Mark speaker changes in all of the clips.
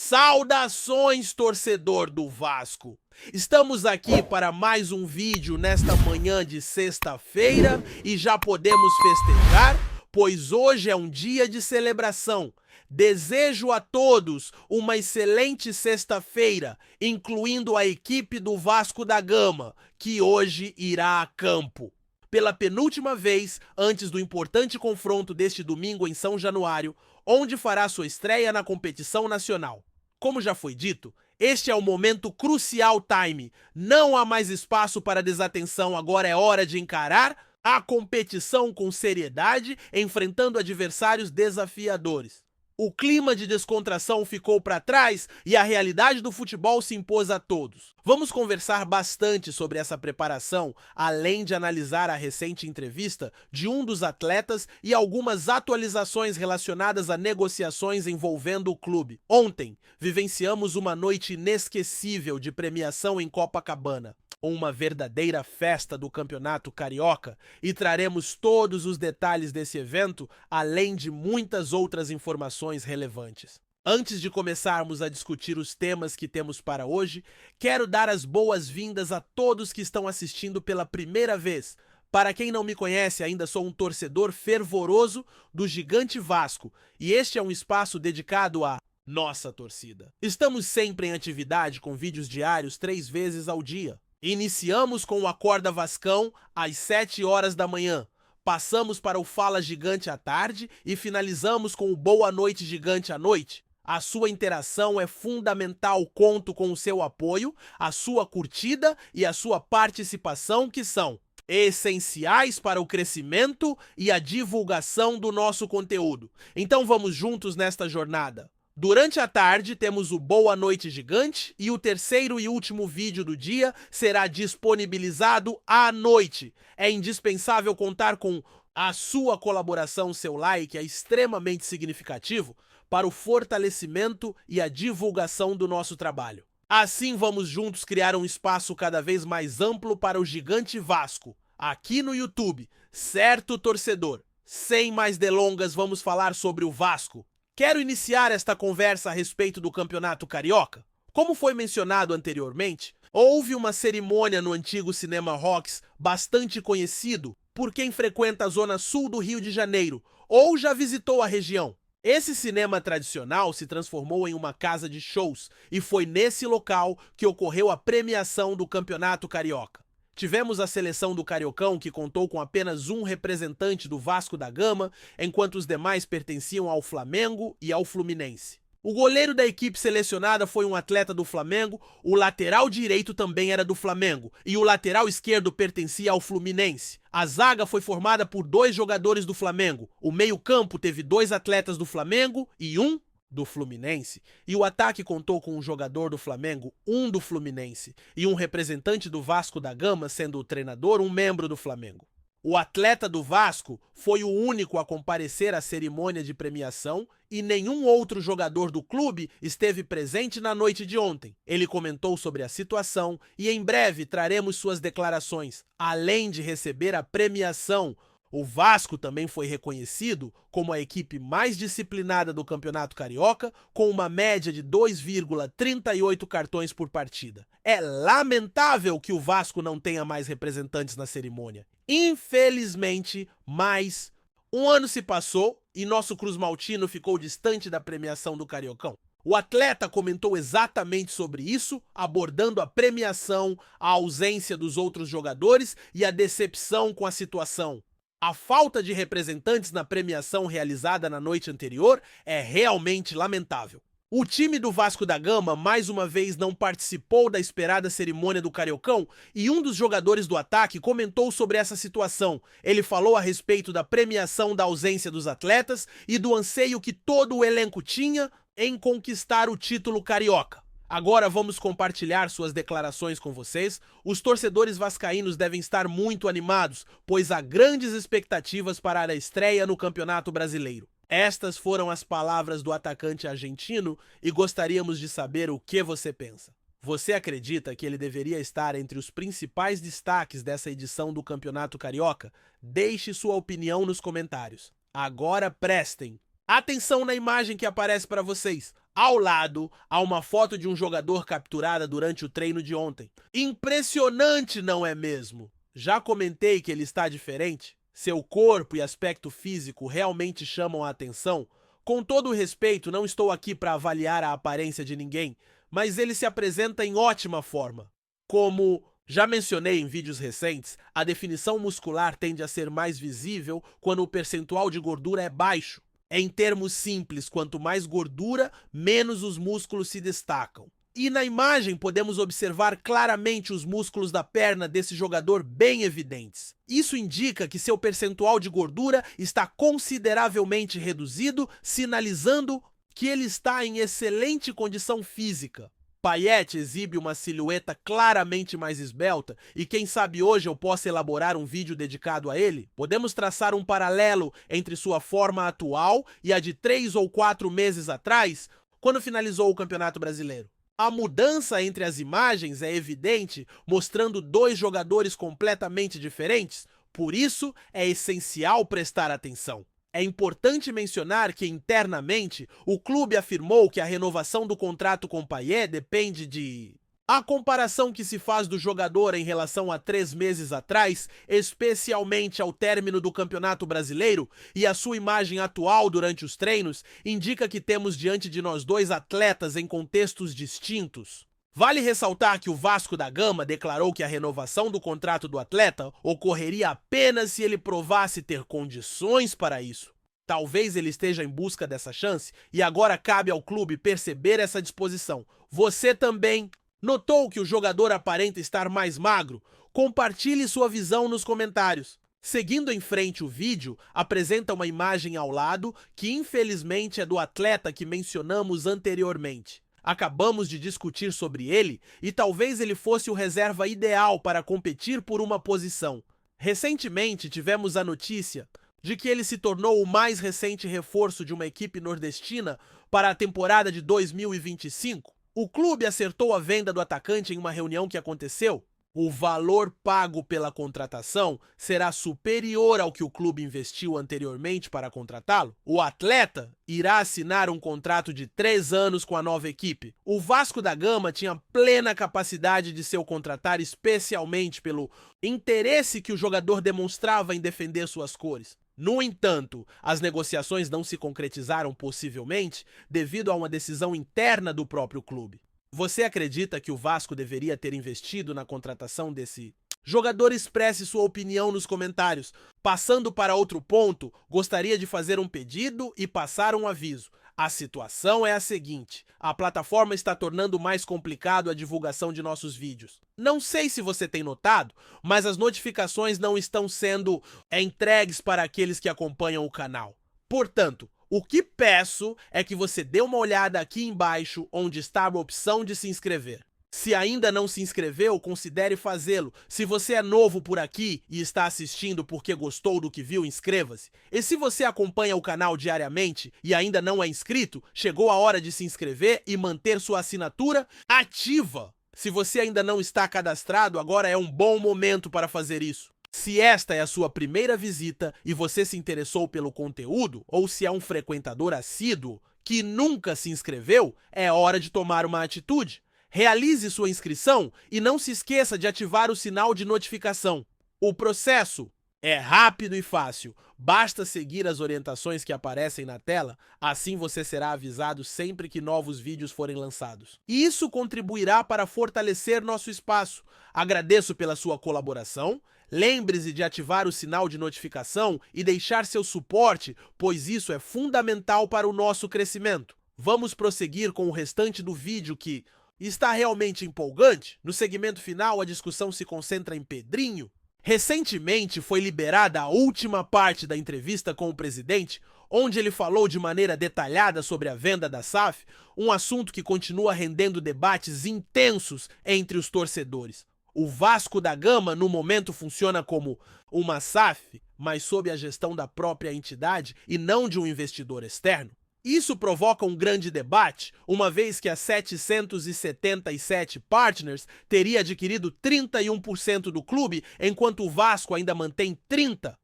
Speaker 1: Saudações, torcedor do Vasco! Estamos aqui para mais um vídeo nesta manhã de sexta-feira e já podemos festejar, pois hoje é um dia de celebração. Desejo a todos uma excelente sexta-feira, incluindo a equipe do Vasco da Gama, que hoje irá a campo. Pela penúltima vez, antes do importante confronto deste domingo em São Januário, onde fará sua estreia na competição nacional. Como já foi dito, este é o momento crucial time. Não há mais espaço para desatenção, agora é hora de encarar a competição com seriedade, enfrentando adversários desafiadores. O clima de descontração ficou para trás e a realidade do futebol se impôs a todos. Vamos conversar bastante sobre essa preparação, além de analisar a recente entrevista de um dos atletas e algumas atualizações relacionadas a negociações envolvendo o clube. Ontem, vivenciamos uma noite inesquecível de premiação em Copacabana. Uma verdadeira festa do Campeonato Carioca, e traremos todos os detalhes desse evento, além de muitas outras informações relevantes. Antes de começarmos a discutir os temas que temos para hoje, quero dar as boas-vindas a todos que estão assistindo pela primeira vez. Para quem não me conhece, ainda sou um torcedor fervoroso do Gigante Vasco, e este é um espaço dedicado à nossa torcida. Estamos sempre em atividade com vídeos diários 3 vezes ao dia. Iniciamos com o Acorda Vascão às 7 horas da manhã, passamos para o Fala Gigante à tarde e finalizamos com o Boa Noite Gigante à noite. A sua interação é fundamental, conto com o seu apoio, a sua curtida e a sua participação, que são essenciais para o crescimento e a divulgação do nosso conteúdo. Então vamos juntos nesta jornada. Durante a tarde, temos o Boa Noite Gigante e o terceiro e último vídeo do dia será disponibilizado à noite. É indispensável contar com a sua colaboração, seu like é extremamente significativo para o fortalecimento e a divulgação do nosso trabalho. Assim, vamos juntos criar um espaço cada vez mais amplo para o Gigante Vasco, aqui no YouTube, certo, torcedor? Sem mais delongas, vamos falar sobre o Vasco. Quero iniciar esta conversa a respeito do Campeonato Carioca. Como foi mencionado anteriormente, houve uma cerimônia no antigo Cinema Rocks bastante conhecido por quem frequenta a zona sul do Rio de Janeiro ou já visitou a região. Esse cinema tradicional se transformou em uma casa de shows e foi nesse local que ocorreu a premiação do Campeonato Carioca. Tivemos a seleção do Cariocão, que contou com apenas um representante do Vasco da Gama, enquanto os demais pertenciam ao Flamengo e ao Fluminense. O goleiro da equipe selecionada foi um atleta do Flamengo, o lateral direito também era do Flamengo, e o lateral esquerdo pertencia ao Fluminense. A zaga foi formada por 2 jogadores do Flamengo, o meio-campo teve 2 atletas do Flamengo e um do Fluminense, e o ataque contou com um jogador do Flamengo, um do Fluminense, e um representante do Vasco da Gama, sendo o treinador um membro do Flamengo. O atleta do Vasco foi o único a comparecer à cerimônia de premiação e nenhum outro jogador do clube esteve presente na noite de ontem. Ele comentou sobre a situação e em breve traremos suas declarações. Além de receber a premiação, o Vasco também foi reconhecido como a equipe mais disciplinada do Campeonato Carioca, com uma média de 2,38 cartões por partida. É lamentável que o Vasco não tenha mais representantes na cerimônia. Infelizmente, mas um ano se passou e nosso Cruz Maltino ficou distante da premiação do Cariocão. O atleta comentou exatamente sobre isso, abordando a premiação, a ausência dos outros jogadores e a decepção com a situação. A falta de representantes na premiação realizada na noite anterior é realmente lamentável. O time do Vasco da Gama mais uma vez não participou da esperada cerimônia do Cariocão e um dos jogadores do ataque comentou sobre essa situação. Ele falou a respeito da premiação da ausência dos atletas e do anseio que todo o elenco tinha em conquistar o título carioca. Agora vamos compartilhar suas declarações com vocês. Os torcedores vascaínos devem estar muito animados, pois há grandes expectativas para a estreia no Campeonato Brasileiro. Estas foram as palavras do atacante argentino e gostaríamos de saber o que você pensa. Você acredita que ele deveria estar entre os principais destaques dessa edição do Campeonato Carioca? Deixe sua opinião nos comentários. Agora prestem atenção na imagem que aparece para vocês. Ao lado, há uma foto de um jogador capturada durante o treino de ontem. Impressionante, não é mesmo? Já comentei que ele está diferente? Seu corpo e aspecto físico realmente chamam a atenção? Com todo o respeito, não estou aqui para avaliar a aparência de ninguém, mas ele se apresenta em ótima forma. Como já mencionei em vídeos recentes, a definição muscular tende a ser mais visível quando o percentual de gordura é baixo. Em termos simples, quanto mais gordura, menos os músculos se destacam. E na imagem podemos observar claramente os músculos da perna desse jogador bem evidentes. Isso indica que seu percentual de gordura está consideravelmente reduzido, sinalizando que ele está em excelente condição física. Payet exibe uma silhueta claramente mais esbelta e quem sabe hoje eu possa elaborar um vídeo dedicado a ele? Podemos traçar um paralelo entre sua forma atual e a de 3 ou 4 meses atrás, quando finalizou o Campeonato Brasileiro. A mudança entre as imagens é evidente, mostrando dois jogadores completamente diferentes, por isso é essencial prestar atenção. É importante mencionar que, internamente, o clube afirmou que a renovação do contrato com Payet depende de... A comparação que se faz do jogador em relação a 3 meses atrás, especialmente ao término do Campeonato Brasileiro, e a sua imagem atual durante os treinos, indica que temos diante de nós dois atletas em contextos distintos. Vale ressaltar que o Vasco da Gama declarou que a renovação do contrato do atleta ocorreria apenas se ele provasse ter condições para isso. Talvez ele esteja em busca dessa chance e agora cabe ao clube perceber essa disposição. Você também notou que o jogador aparenta estar mais magro? Compartilhe sua visão nos comentários. Seguindo em frente, o vídeo apresenta uma imagem ao lado que infelizmente é do atleta que mencionamos anteriormente. Acabamos de discutir sobre ele e talvez ele fosse o reserva ideal para competir por uma posição. Recentemente tivemos a notícia de que ele se tornou o mais recente reforço de uma equipe nordestina para a temporada de 2025. O clube acertou a venda do atacante em uma reunião que aconteceu. O valor pago pela contratação será superior ao que o clube investiu anteriormente para contratá-lo. O atleta irá assinar um contrato de 3 anos com a nova equipe. O Vasco da Gama tinha plena capacidade de se o contratar, especialmente pelo interesse que o jogador demonstrava em defender suas cores. No entanto, as negociações não se concretizaram possivelmente devido a uma decisão interna do próprio clube. Você acredita que o Vasco deveria ter investido na contratação desse jogador? Expresse sua opinião nos comentários. Passando para outro ponto, gostaria de fazer um pedido e passar um aviso. A situação é a seguinte: a plataforma está tornando mais complicado a divulgação de nossos vídeos. Não sei se você tem notado, mas as notificações não estão sendo entregues para aqueles que acompanham o canal. Portanto, o que peço é que você dê uma olhada aqui embaixo onde está a opção de se inscrever. Se ainda não se inscreveu, considere fazê-lo. Se você é novo por aqui e está assistindo porque gostou do que viu, inscreva-se. E se você acompanha o canal diariamente e ainda não é inscrito, chegou a hora de se inscrever e manter sua assinatura ativa. Se você ainda não está cadastrado, agora é um bom momento para fazer isso. Se esta é a sua primeira visita e você se interessou pelo conteúdo, ou se é um frequentador assíduo que nunca se inscreveu, é hora de tomar uma atitude. Realize sua inscrição e não se esqueça de ativar o sinal de notificação. O processo é rápido e fácil. Basta seguir as orientações que aparecem na tela, assim você será avisado sempre que novos vídeos forem lançados. E isso contribuirá para fortalecer nosso espaço. Agradeço pela sua colaboração. Lembre-se de ativar o sinal de notificação e deixar seu suporte, pois isso é fundamental para o nosso crescimento. Vamos prosseguir com o restante do vídeo que está realmente empolgante. No segmento final, a discussão se concentra em Pedrinho. Recentemente foi liberada a última parte da entrevista com o presidente, onde ele falou de maneira detalhada sobre a venda da SAF, um assunto que continua rendendo debates intensos entre os torcedores. O Vasco da Gama, no momento, funciona como uma SAF, mas sob a gestão da própria entidade e não de um investidor externo. Isso provoca um grande debate, uma vez que a 777 Partners teria adquirido 31% do clube, enquanto o Vasco ainda mantém 30%.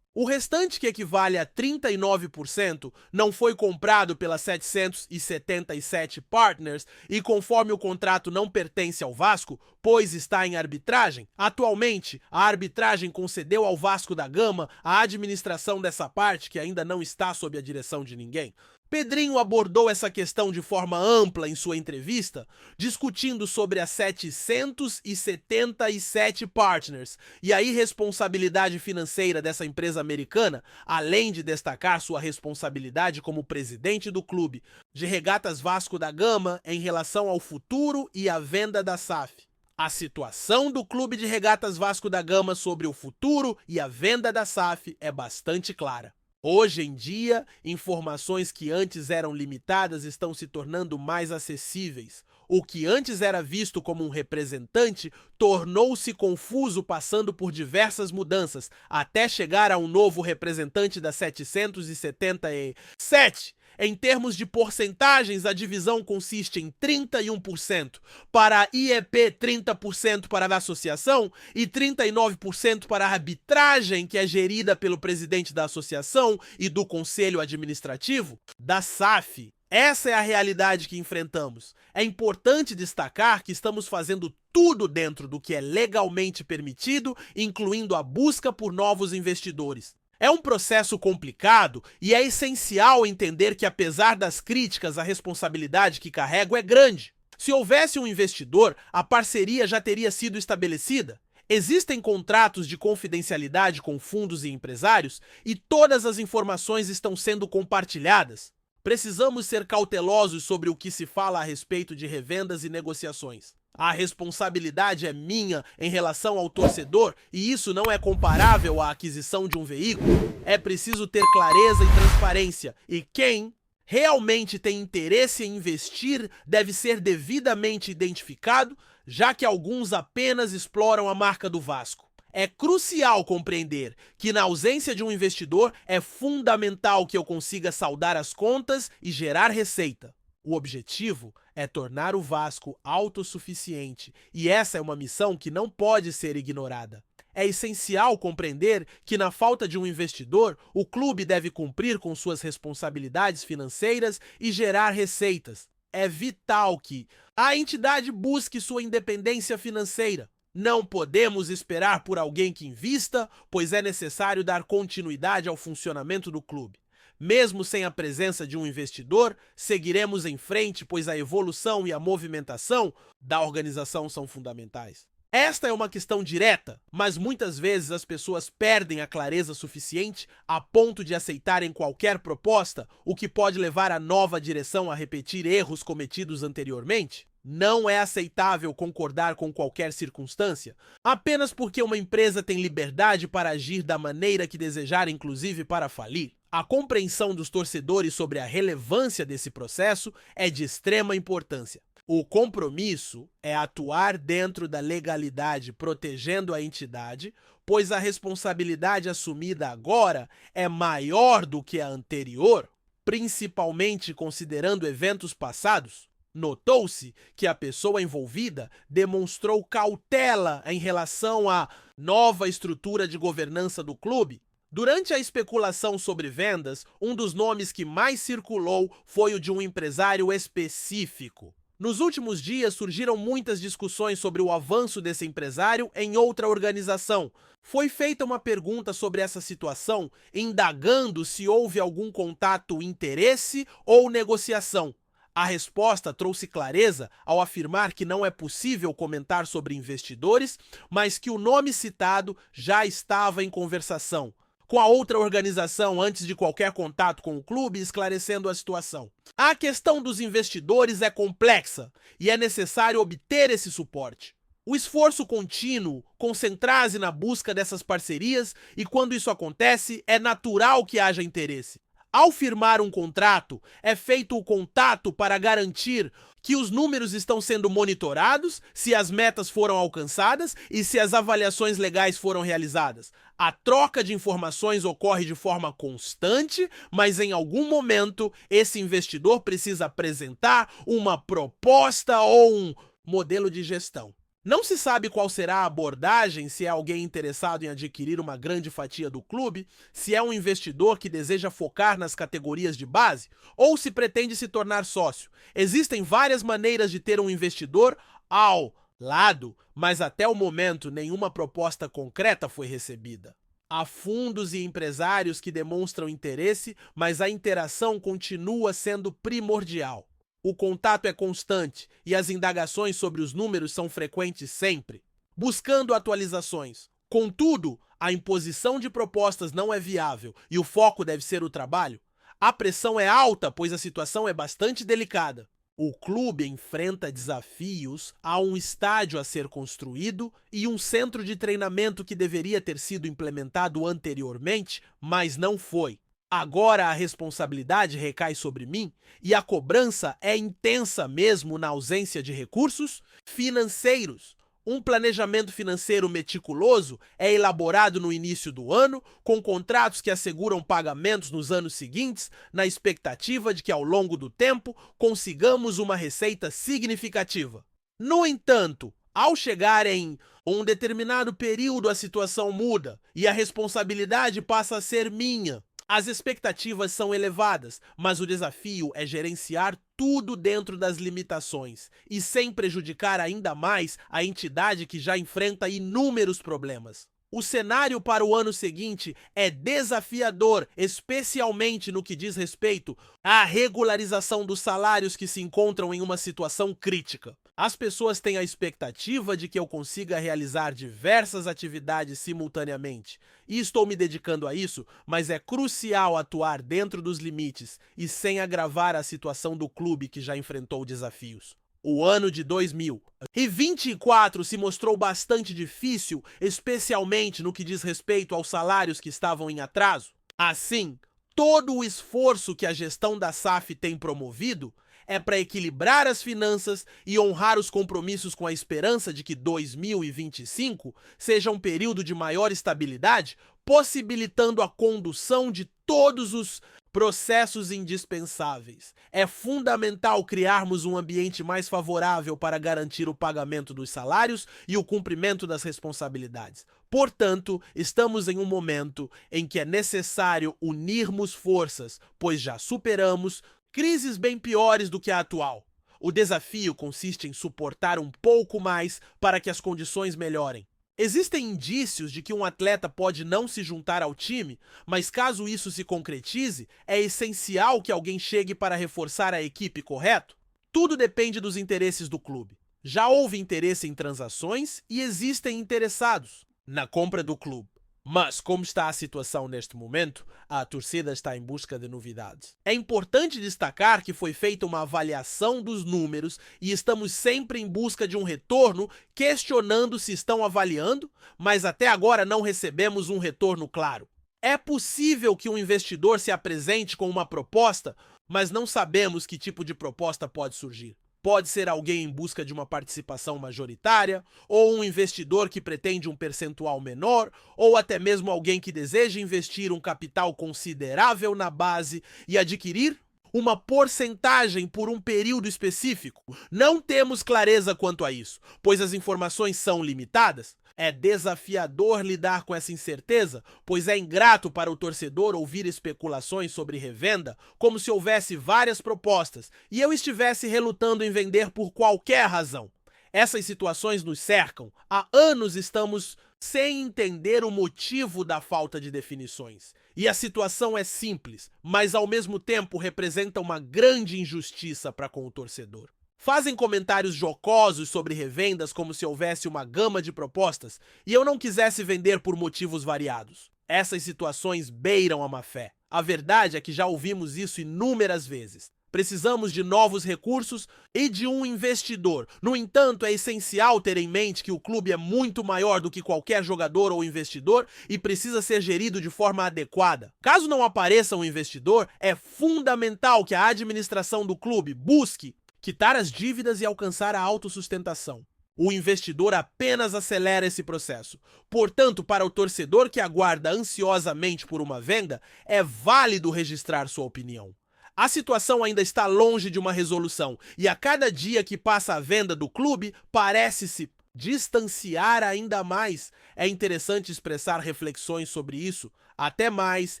Speaker 1: O restante, que equivale a 39%, não foi comprado pela 777 Partners e, conforme o contrato, não pertence ao Vasco, pois está em arbitragem. Atualmente, a arbitragem concedeu ao Vasco da Gama a administração dessa parte, que ainda não está sob a direção de ninguém. Pedrinho abordou essa questão de forma ampla em sua entrevista, discutindo sobre as 777 Partners e a irresponsabilidade financeira dessa empresa americana, além de destacar sua responsabilidade como presidente do clube de regatas Vasco da Gama em relação ao futuro e à venda da SAF. A situação do clube de regatas Vasco da Gama sobre o futuro e a venda da SAF é bastante clara. Hoje em dia, informações que antes eram limitadas estão se tornando mais acessíveis. O que antes era visto como um representante tornou-se confuso, passando por diversas mudanças, até chegar a um novo representante da 777. Em termos de porcentagens, a divisão consiste em 31% para a IEP, 30% para a associação e 39% para a arbitragem, que é gerida pelo presidente da associação e do conselho administrativo da SAF. Essa é a realidade que enfrentamos. É importante destacar que estamos fazendo tudo dentro do que é legalmente permitido, incluindo a busca por novos investidores. É um processo complicado e é essencial entender que, apesar das críticas, a responsabilidade que carrego é grande. Se houvesse um investidor, a parceria já teria sido estabelecida. Existem contratos de confidencialidade com fundos e empresários e todas as informações estão sendo compartilhadas. Precisamos ser cautelosos sobre o que se fala a respeito de revendas e negociações. A responsabilidade é minha em relação ao torcedor e isso não é comparável à aquisição de um veículo. É preciso ter clareza e transparência e quem realmente tem interesse em investir deve ser devidamente identificado, já que alguns apenas exploram a marca do Vasco. É crucial compreender que, na ausência de um investidor, é fundamental que eu consiga saldar as contas e gerar receita. O objetivo é tornar o Vasco autossuficiente e essa é uma missão que não pode ser ignorada. É essencial compreender que, na falta de um investidor, o clube deve cumprir com suas responsabilidades financeiras e gerar receitas. É vital que a entidade busque sua independência financeira. Não podemos esperar por alguém que invista, pois é necessário dar continuidade ao funcionamento do clube. Mesmo sem a presença de um investidor, seguiremos em frente, pois a evolução e a movimentação da organização são fundamentais. Esta é uma questão direta, mas muitas vezes as pessoas perdem a clareza suficiente a ponto de aceitarem qualquer proposta, o que pode levar a nova direção a repetir erros cometidos anteriormente. Não é aceitável concordar com qualquer circunstância, apenas porque uma empresa tem liberdade para agir da maneira que desejar, inclusive para falir. A compreensão dos torcedores sobre a relevância desse processo é de extrema importância. O compromisso é atuar dentro da legalidade, protegendo a entidade, pois a responsabilidade assumida agora é maior do que a anterior, principalmente considerando eventos passados. Notou-se que a pessoa envolvida demonstrou cautela em relação à nova estrutura de governança do clube. Durante a especulação sobre vendas, um dos nomes que mais circulou foi o de um empresário específico. Nos últimos dias surgiram muitas discussões sobre o avanço desse empresário em outra organização. Foi feita uma pergunta sobre essa situação, indagando se houve algum contato, interesse ou negociação. A resposta trouxe clareza ao afirmar que não é possível comentar sobre investidores, mas que o nome citado já estava em conversação com a outra organização antes de qualquer contato com o clube, esclarecendo a situação. A questão dos investidores é complexa e é necessário obter esse suporte. O esforço contínuo concentra-se na busca dessas parcerias e, quando isso acontece, é natural que haja interesse. Ao firmar um contrato, é feito o contato para garantir que os números estão sendo monitorados, se as metas foram alcançadas e se as avaliações legais foram realizadas. A troca de informações ocorre de forma constante, mas em algum momento esse investidor precisa apresentar uma proposta ou um modelo de gestão. Não se sabe qual será a abordagem, se é alguém interessado em adquirir uma grande fatia do clube, se é um investidor que deseja focar nas categorias de base, ou se pretende se tornar sócio. Existem várias maneiras de ter um investidor ao lado, mas até o momento nenhuma proposta concreta foi recebida. Há fundos e empresários que demonstram interesse, mas a interação continua sendo primordial. O contato é constante e as indagações sobre os números são frequentes sempre, buscando atualizações. Contudo, a imposição de propostas não é viável e o foco deve ser o trabalho. A pressão é alta, pois a situação é bastante delicada. O clube enfrenta desafios, há um estádio a ser construído e um centro de treinamento que deveria ter sido implementado anteriormente, mas não foi. Agora a responsabilidade recai sobre mim e a cobrança é intensa mesmo na ausência de recursos financeiros. Um planejamento financeiro meticuloso é elaborado no início do ano, com contratos que asseguram pagamentos nos anos seguintes, na expectativa de que ao longo do tempo consigamos uma receita significativa. No entanto, ao chegar em um determinado período, a situação muda e a responsabilidade passa a ser minha. As expectativas são elevadas, mas o desafio é gerenciar tudo dentro das limitações e sem prejudicar ainda mais a entidade que já enfrenta inúmeros problemas. O cenário para o ano seguinte é desafiador, especialmente no que diz respeito à regularização dos salários que se encontram em uma situação crítica. As pessoas têm a expectativa de que eu consiga realizar diversas atividades simultaneamente. E estou me dedicando a isso, mas é crucial atuar dentro dos limites e sem agravar a situação do clube que já enfrentou desafios. O ano de 2024 se mostrou bastante difícil, especialmente no que diz respeito aos salários que estavam em atraso. Assim, todo o esforço que a gestão da SAF tem promovido é para equilibrar as finanças e honrar os compromissos com a esperança de que 2025 seja um período de maior estabilidade, possibilitando a condução de todos os processos indispensáveis. É fundamental criarmos um ambiente mais favorável para garantir o pagamento dos salários e o cumprimento das responsabilidades. Portanto, estamos em um momento em que é necessário unirmos forças, pois já superamos crises bem piores do que a atual. O desafio consiste em suportar um pouco mais para que as condições melhorem. Existem indícios de que um atleta pode não se juntar ao time, mas caso isso se concretize, é essencial que alguém chegue para reforçar a equipe, correto? Tudo depende dos interesses do clube. Já houve interesse em transações e existem interessados na compra do clube. Mas, como está a situação neste momento, a torcida está em busca de novidades. É importante destacar que foi feita uma avaliação dos números e estamos sempre em busca de um retorno, questionando se estão avaliando, mas até agora não recebemos um retorno claro. É possível que um investidor se apresente com uma proposta, mas não sabemos que tipo de proposta pode surgir. Pode ser alguém em busca de uma participação majoritária, ou um investidor que pretende um percentual menor, ou até mesmo alguém que deseja investir um capital considerável na base e adquirir uma porcentagem por um período específico. Não temos clareza quanto a isso, pois as informações são limitadas. É desafiador lidar com essa incerteza, pois é ingrato para o torcedor ouvir especulações sobre revenda como se houvesse várias propostas e eu estivesse relutando em vender por qualquer razão. Essas situações nos cercam. Há anos estamos sem entender o motivo da falta de definições. E a situação é simples, mas ao mesmo tempo representa uma grande injustiça para com o torcedor. Fazem comentários jocosos sobre revendas como se houvesse uma gama de propostas e eu não quisesse vender por motivos variados. Essas situações beiram a má-fé. A verdade é que já ouvimos isso inúmeras vezes. Precisamos de novos recursos e de um investidor. No entanto, é essencial ter em mente que o clube é muito maior do que qualquer jogador ou investidor e precisa ser gerido de forma adequada. Caso não apareça um investidor, é fundamental que a administração do clube busque quitar as dívidas e alcançar a autossustentação. O investidor apenas acelera esse processo. Portanto, para o torcedor que aguarda ansiosamente por uma venda, é válido registrar sua opinião. A situação ainda está longe de uma resolução e a cada dia que passa a venda do clube, parece-se distanciar ainda mais. É interessante expressar reflexões sobre isso. Até mais,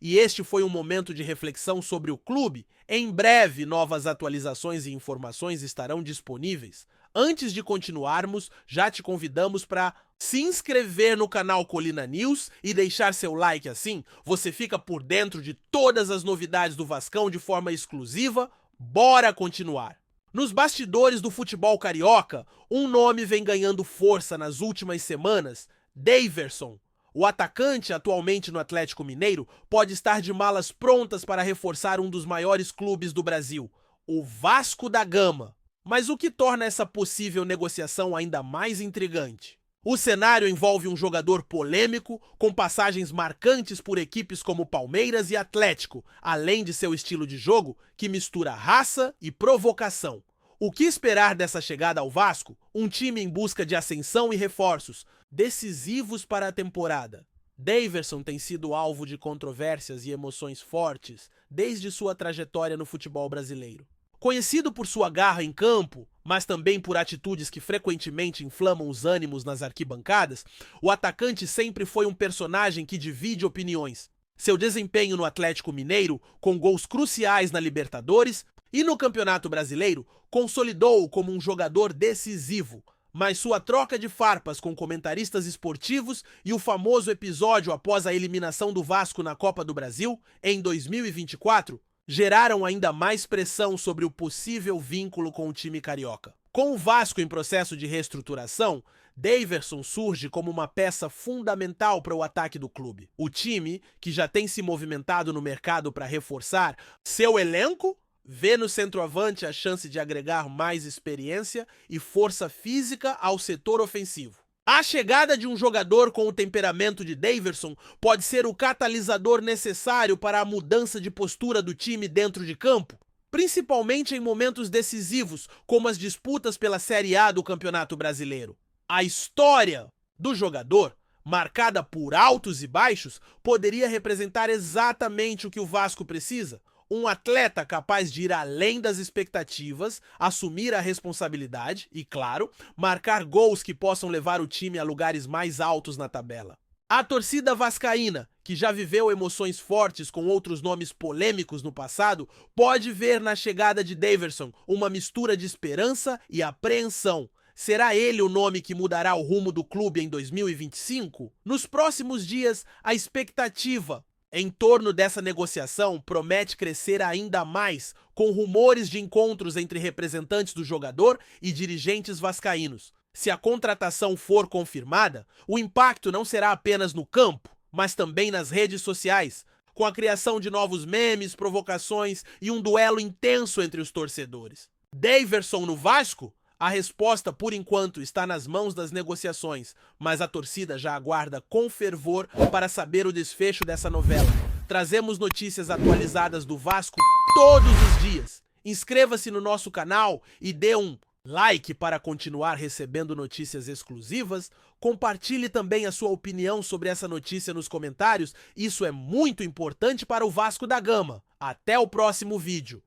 Speaker 1: e este foi um momento de reflexão sobre o clube. Em breve, novas atualizações e informações estarão disponíveis. Antes de continuarmos, já te convidamos para se inscrever no canal Colina News e deixar seu like. Assim, você fica por dentro de todas as novidades do Vascão de forma exclusiva. Bora continuar! Nos bastidores do futebol carioca, um nome vem ganhando força nas últimas semanas: Daverson. O atacante, atualmente no Atlético Mineiro, pode estar de malas prontas para reforçar um dos maiores clubes do Brasil, o Vasco da Gama. Mas o que torna essa possível negociação ainda mais intrigante? O cenário envolve um jogador polêmico, com passagens marcantes por equipes como Palmeiras e Atlético, além de seu estilo de jogo, que mistura raça e provocação. O que esperar dessa chegada ao Vasco? Um time em busca de ascensão e reforços, decisivos para a temporada. Daverson tem sido alvo de controvérsias e emoções fortes desde sua trajetória no futebol brasileiro. Conhecido por sua garra em campo, mas também por atitudes que frequentemente inflamam os ânimos nas arquibancadas, o atacante sempre foi um personagem que divide opiniões. Seu desempenho no Atlético Mineiro, com gols cruciais na Libertadores e no Campeonato Brasileiro, consolidou-o como um jogador decisivo. Mas sua troca de farpas com comentaristas esportivos e o famoso episódio após a eliminação do Vasco na Copa do Brasil, em 2024, geraram ainda mais pressão sobre o possível vínculo com o time carioca. Com o Vasco em processo de reestruturação, Daverson surge como uma peça fundamental para o ataque do clube. O time, que já tem se movimentado no mercado para reforçar seu elenco, vê no centroavante a chance de agregar mais experiência e força física ao setor ofensivo. A chegada de um jogador com o temperamento de Daverson pode ser o catalisador necessário para a mudança de postura do time dentro de campo, principalmente em momentos decisivos, como as disputas pela Série A do Campeonato Brasileiro. A história do jogador, marcada por altos e baixos, poderia representar exatamente o que o Vasco precisa. Um atleta capaz de ir além das expectativas, assumir a responsabilidade e, claro, marcar gols que possam levar o time a lugares mais altos na tabela. A torcida vascaína, que já viveu emoções fortes com outros nomes polêmicos no passado, pode ver na chegada de Daverson uma mistura de esperança e apreensão. Será ele o nome que mudará o rumo do clube em 2025? Nos próximos dias, a expectativa em torno dessa negociação promete crescer ainda mais, com rumores de encontros entre representantes do jogador e dirigentes vascaínos. Se a contratação for confirmada, o impacto não será apenas no campo, mas também nas redes sociais, com a criação de novos memes, provocações e um duelo intenso entre os torcedores. Daverson no Vasco? A resposta, por enquanto, está nas mãos das negociações, mas a torcida já aguarda com fervor para saber o desfecho dessa novela. Trazemos notícias atualizadas do Vasco todos os dias. Inscreva-se no nosso canal e dê um like para continuar recebendo notícias exclusivas. Compartilhe também a sua opinião sobre essa notícia nos comentários. Isso é muito importante para o Vasco da Gama. Até o próximo vídeo.